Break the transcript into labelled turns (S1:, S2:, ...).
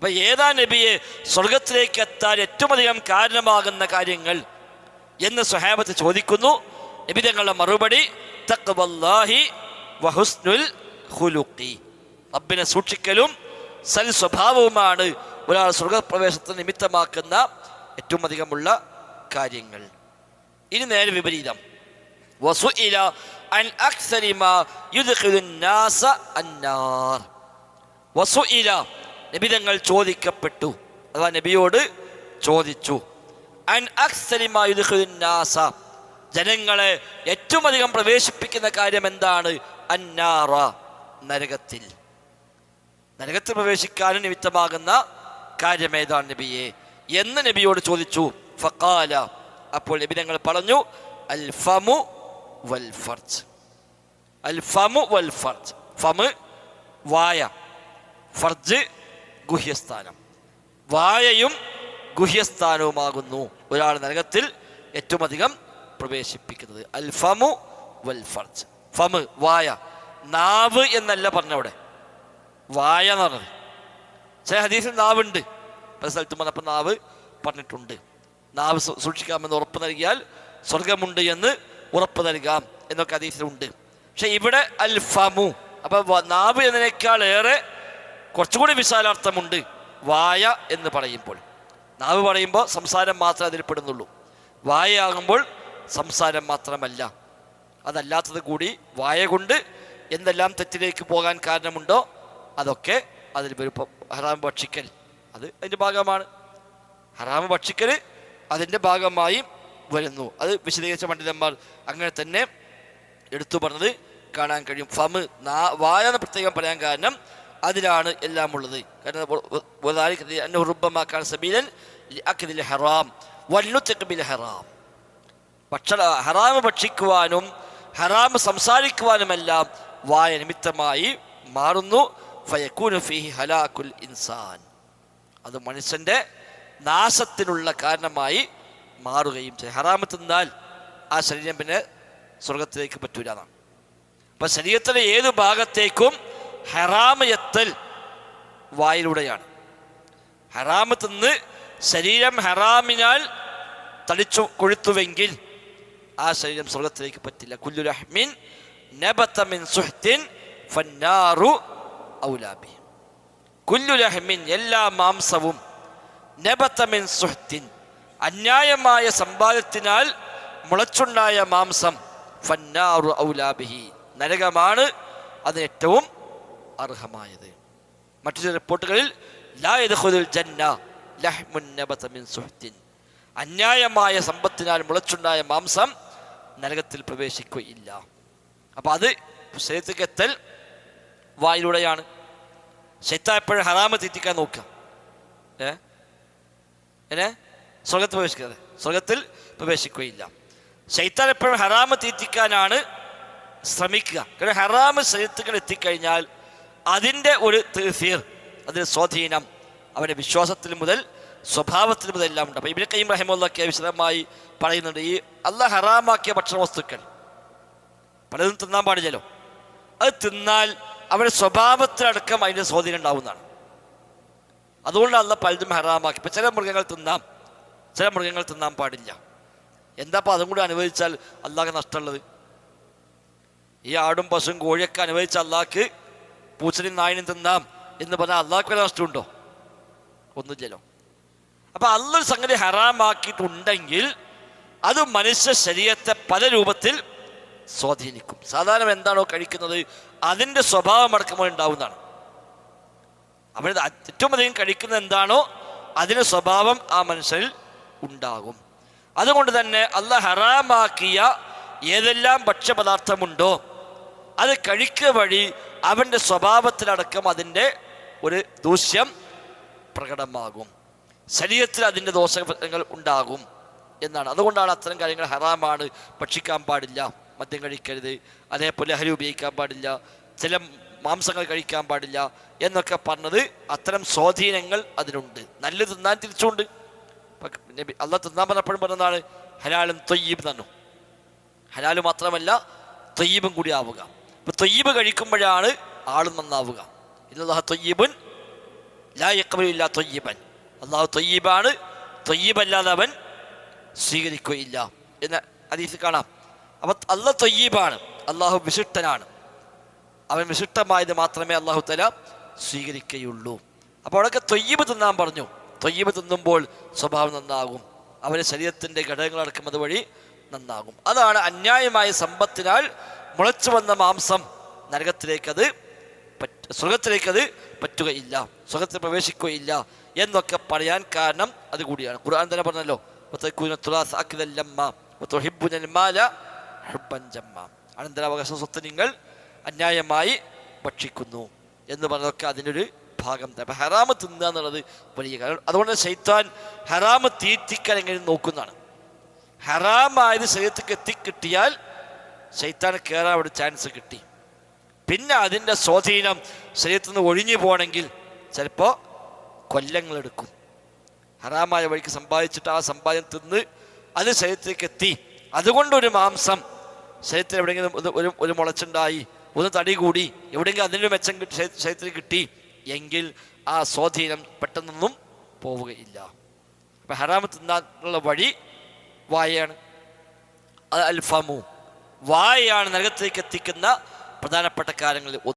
S1: അപ്പൊ ഏതാ നബിയെ സ്വർഗത്തിലേക്ക് എത്താൻ ഏറ്റവും അധികം കാരണമാകുന്ന കാര്യങ്ങൾ എന്ന് സ്വഹാബത്ത് ചോദിക്കുന്നു. നബി തങ്ങളുടെ മറുപടി തഖ്വല്ലാഹി വഹുസ്നുൽ ഖുലുഖി, റബ്ബിനെ സൂക്ഷിക്കലും സൽ സ്വഭാവവുമാണ് ഒരാൾ സ്വർഗപ്രവേശത്തിന് നിമിത്തമാക്കുന്ന ഏറ്റവും അധികമുള്ള കാര്യങ്ങൾ. ഇനി നേരെ വിപരീതം, വസുഇല അൻ അക്സരി മാ യുദ്ഖിലുൻ നാസ അന്നാർ. വസുഇല, നബി തങ്ങൾ ചോദിക്കപ്പെട്ടു, അഥവാ നബിയോട് ചോദിച്ചു, അൻ അക്സരി മാ യുദ്ഖിലുൻ നാസ, ജനങ്ങളെ ഏറ്റവും അധികം പ്രവേശിപ്പിക്കുന്ന കാര്യം എന്താണ്? അന്നാറ, നരകത്തിൽ. നരകത്തിൽ പ്രവേശിക്കാനും നിമിത്തമാകുന്ന കാര്യം ഏതാണ് നബിയെ എന്ന് നബിയോട് ചോദിച്ചു. ഫഖാല, അപ്പോൾ നബി തങ്ങൾ പറഞ്ഞു, അൽ ഫമു വൽ ഫർജ്. അൽ ഫമു വൽ ഫർജ്, ഫമ് വായ, ഫർജ് ഗുഹ്യസ്ഥാനം. വായയും ഗുഹ്യസ്ഥാനവുമാകുന്നു ഒരാൾ നരകത്തിൽ ഏറ്റവും അധികം പ്രവേശിപ്പിക്കുന്നത്. അൽ ഫമു വൽ ഫർജ്. ഫമ് വായ, നാവ് എന്നല്ല പറഞ്ഞവിടെ, വായ എന്ന് പറഞ്ഞത്. ചില ഹദീസിൽ നാവുണ്ട്, പല സ്ഥലത്തും വന്നപ്പോൾ നാവ് പറഞ്ഞിട്ടുണ്ട്. നാവ് സൂക്ഷിക്കാമെന്ന് ഉറപ്പ് നൽകിയാൽ സ്വർഗമുണ്ട് എന്ന് ഉറപ്പ് നൽകാം എന്നൊക്കെ ഹദീസിലുണ്ട്. പക്ഷെ ഇവിടെ അൽ ഫമു, അപ്പൊ നാവ് എന്നതിനേക്കാൾ ഏറെ കുറച്ചുകൂടി വിശാലാർത്ഥമുണ്ട് വായ എന്ന് പറയുമ്പോൾ. നാവ് പറയുമ്പോൾ സംസാരം മാത്രമേ അതിൽ പെടുന്നുള്ളൂ. വായയാകുമ്പോൾ സംസാരം മാത്രമല്ല, അതല്ലാത്തത് കൂടി. വായ കൊണ്ട് എന്തെല്ലാം തെറ്റിലേക്ക് പോകാൻ കാരണമുണ്ടോ അതൊക്കെ അതിൽ വരും. ഹറാം ഭക്ഷിക്കൽ അത് അതിൻ്റെ ഭാഗമാണ്. ഹറാം ഭക്ഷിക്കൽ അതിൻ്റെ ഭാഗമായി വരുന്നു. അത് വിശദീകരിച്ച പണ്ഡിതന്മാർ അങ്ങനെ തന്നെ എടുത്തു പറഞ്ഞത് കാണാൻ കഴിയും. ഫമ്, വായ എന്ന് പ്രത്യേകം പറയാൻ കാരണം അതിലാണ് എല്ലാം ഉള്ളത്. കാരണം ഹറാം ഭക്ഷിക്കുവാനും ഹറാം സംസാരിക്കുവാനുമെല്ലാം വായ നിമിത്തമായി മാറുന്നു. ഫയകൂനു ഫീഹി ഹലാകുൽ ഇൻസാൻ, അത് മനുഷ്യൻ്റെ നാശത്തിനുള്ള കാരണമായി മാറുകയും ചെയ്യും. ഹറാമ് തിന്നാൽ ആ ശരീരം പിന്നെ സ്വർഗത്തിലേക്ക് പറ്റൂല എന്നാണ്. അപ്പം ശരീരത്തിലെ ഏത് ഭാഗത്തേക്കും ഹറാമ് എത്തൽ വായിലൂടെയാണ്. ഹറാമ് തിന്ന് ശരീരം ഹറാമിനാൽ തളിച്ചു കൊഴുത്തുവെങ്കിൽ ആ ശരീരം സ്വർഗത്തിലേക്ക് പറ്റില്ല. കുല്ലു ലഹ്മിൻ നബത മിൻ സുഹ്തിൻ ഫന്നാറു ഔലാ ബിഹി. കുല്ലു ലഹ്മിൻ, എല്ലാ മാംസവും, നബത മിൻ സുഹ്തിൻ, അന്യായമായ സമ്പാദ്യത്തിനാൽ മുളച്ചുണ്ടായ മാംസം, ഫന്നാറു ഔലാ ബിഹി, നരകമാണ് അതിന് ഏറ്റവും അർഹമായത്. മറ്റു ചില റിപ്പോർട്ടുകളിൽ ലാ യദ്ഖുലുൽ ജന്ന ലഹ്മുൻ നബത മിൻ സുഹ്തിൻ, അന്യായമായ സമ്പത്തിനാൽ മുളച്ചുണ്ടായ മാംസം നരകത്തിൽ പ്രവേശിക്കുകയില്ല. അപ്പം അത് ശരീരത്തേക്ക് എത്തൽ വായിലൂടെയാണ്. ശൈത്താൻ എപ്പോഴും ഹറാമ് തീറ്റിക്കാൻ നോക്കുക. സ്വർഗത്തിൽ പ്രവേശിക്കാതെ സ്വർഗത്തിൽ പ്രവേശിക്കുകയില്ല. ശൈത്താൻ എപ്പോഴും ഹറാമ് തീറ്റിക്കാനാണ് ശ്രമിക്കുക. കാരണം ഹറാമ് ശരീരത്തിൽ എത്തിക്കഴിഞ്ഞാൽ അതിൻ്റെ ഒരു തീർ, അതിൻ്റെ സ്വാധീനം അവൻ്റെ വിശ്വാസത്തിൽ മുതൽ സ്വഭാവത്തിൽ മുതൽ എല്ലാം ഉണ്ട്. അപ്പോൾ ഇബ്നു ഖയ്യിം റഹിമഹുല്ലാഹ് വിശദമായി പറയുന്നുണ്ട്, ഈ അല്ലാഹ് ഹറാമാക്കിയ ഭക്ഷണ വസ്തുക്കൾ പലതും തിന്നാൻ പാടില്ലല്ലോ. അത് തിന്നാൽ അവരുടെ സ്വഭാവത്തിലടക്കം അതിൻ്റെ സ്വാധീനം ഉണ്ടാവുന്നതാണ്. അതുകൊണ്ട് അല്ലാഹ് പലതും ഹറാമാക്കി. ഇപ്പം ചില മൃഗങ്ങൾ തിന്നാം, ചില മൃഗങ്ങൾ തിന്നാൻ പാടില്ല. എന്താ അപ്പം അതും കൂടി അനുവദിച്ചാൽ അള്ളാഹ്ക്ക് നഷ്ടമുള്ളത്? ഈ ആടും പശുവും കോഴിയൊക്കെ അനുവദിച്ച അള്ളാഹ്ക്ക് പൂച്ചനും നായനും തിന്നാം എന്ന് പറഞ്ഞാൽ അള്ളാഹ്ക്ക് വല്ല നഷ്ടമുണ്ടോ? ഒന്നുമില്ലല്ലോ. അപ്പം അള്ളൊരു സംഗതി ഹറാമാക്കിയിട്ടുണ്ടെങ്കിൽ അത് മനുഷ്യ ശരീരത്തെ പല രൂപത്തിൽ സ്വാധീനിക്കും. സാധാരണ എന്താണോ കഴിക്കുന്നത് അതിൻ്റെ സ്വഭാവം അടക്കമോ ഉണ്ടാവുന്നതാണ്. അവർ ഏറ്റവും അധികം കഴിക്കുന്നത് എന്താണോ അതിൻ്റെ സ്വഭാവം ആ മനുഷ്യനിൽ ഉണ്ടാകും. അതുകൊണ്ട് തന്നെ അള്ളാഹ് ഹറാമാക്കിയ ഏതെല്ലാം ഭക്ഷ്യപദാർത്ഥമുണ്ടോ അത് കഴിക്കുക വഴി അവൻ്റെ സ്വഭാവത്തിലടക്കം അതിൻ്റെ ഒരു ദൂഷ്യം പ്രകടമാകും. ശരീരത്തിൽ അതിൻ്റെ ദോഷങ്ങൾ ഉണ്ടാകും എന്നാണ്. അതുകൊണ്ടാണ് അത്തരം കാര്യങ്ങൾ ഹറാമാണ്, ഭക്ഷിക്കാൻ പാടില്ല, മദ്യം കഴിക്കരുത്, അതേപോലെ ലഹരി ഉപയോഗിക്കാൻ പാടില്ല, ചില മാംസങ്ങൾ കഴിക്കാൻ പാടില്ല എന്നൊക്കെ പറഞ്ഞത്. അത്തരം സ്വാധീനങ്ങൾ അതിനുണ്ട്. നല്ല തിന്നാൻ തിരിച്ചുകൊണ്ട് അള്ളാഹ് തിന്നാൻ പറഞ്ഞപ്പോഴും പറഞ്ഞതാണ് ഹലാലും ത്വയ്യിബ് തന്നു. ഹലാല് മാത്രമല്ല ത്വയ്യിബും കൂടി ആവുക. ഇപ്പം ത്വയ്യിബ് കഴിക്കുമ്പോഴാണ് ആളും നന്നാവുക. ഇന്നല്ലാഹു ത്വയ്യിബുൻ ലാ യഖ്ബലുല്ലാ ത്വയ്യിബൻ, അള്ളാഹു ത്വയ്യിബാണ്, ത്വയ്യിബല്ലാതെ അവൻ സ്വീകരിക്കുകയില്ല എന്ന ഹദീസിൽ കാണാം. അപ്പം അള്ളാഹ് ത്വയ്യിബാണ്, അള്ളാഹു വിശിഷ്ടനാണ്, അവൻ വിശിഷ്ടമായത് മാത്രമേ അള്ളാഹു തആല സ്വീകരിക്കുകയുള്ളൂ. അപ്പോൾ അവിടെയൊക്കെ ത്വയ്യിബ് തിന്നാൻ പറഞ്ഞു. ത്വയ്യിബ് തിന്നുമ്പോൾ സ്വഭാവം നന്നാകും, അവൻ്റെ ശരീരത്തിൻ്റെ ഘടകങ്ങളടക്കം അതുവഴി നന്നാകും. അതാണ് അന്യായമായ സമ്പത്തിനാൽ മുളച്ചു വന്ന മാംസം നരകത്തിലേക്കത് സ്വർഗത്തിലേക്കത് പറ്റുകയില്ല, സ്വർഗത്തിൽ പ്രവേശിക്കുകയില്ല എന്നൊക്കെ പറയാൻ കാരണം അതുകൂടിയാണ്. ഖുർആൻ തന്നെ പറഞ്ഞല്ലോ, അനന്തരാവകാശ സ്വത്ത് നിങ്ങൾ അന്യായമായി ഭക്ഷിക്കുന്നു എന്ന് പറഞ്ഞതൊക്കെ അതിനൊരു ഭാഗം തന്നെ. ഹറാമ് തിന്നുക എന്നുള്ളത് വലിയ കാര്യം. അതുകൊണ്ട് ശൈത്താൻ ഹറാമ് തീറ്റിക്കാൻ എങ്ങനെ നോക്കുന്നതാണ്. ഹറാമായത് ശരീരത്തേക്ക് എത്തിക്കിട്ടിയാൽ ശൈത്താൻ കയറാൻ അവിടെ ചാൻസ് കിട്ടി. പിന്നെ അതിൻ്റെ സ്വാധീനം ശരീരത്തിൽ നിന്ന് ഒഴിഞ്ഞു പോകണമെങ്കിൽ ചിലപ്പോൾ കൊല്ലങ്ങളെടുക്കും. ഹറാമായ വഴിക്ക് സമ്പാദിച്ചിട്ട് ആ സമ്പാദ്യം തിന്ന് അത് ശരീരത്തിലേക്ക് എത്തി, അതുകൊണ്ടൊരു മാംസം ശരീരത്തിൽ എവിടെയെങ്കിലും ഒരു മുളച്ചുണ്ടായി, ഒന്ന് തടി കൂടി, എവിടെയെങ്കിലും അതിനൊരു മെച്ചം ശരീരത്തിൽ കിട്ടി എങ്കിൽ ആ സ്വാധീനം പെട്ടെന്നൊന്നും പോവുകയില്ല. അപ്പം ഹറാമ് തിന്നാനുള്ള വഴി വായയാണ്. അത് അൽഫമു, വായയാണ് നരകത്തിലേക്ക് എത്തിക്കുന്ന പ്രധാനപ്പെട്ട കാര്യങ്ങളിൽ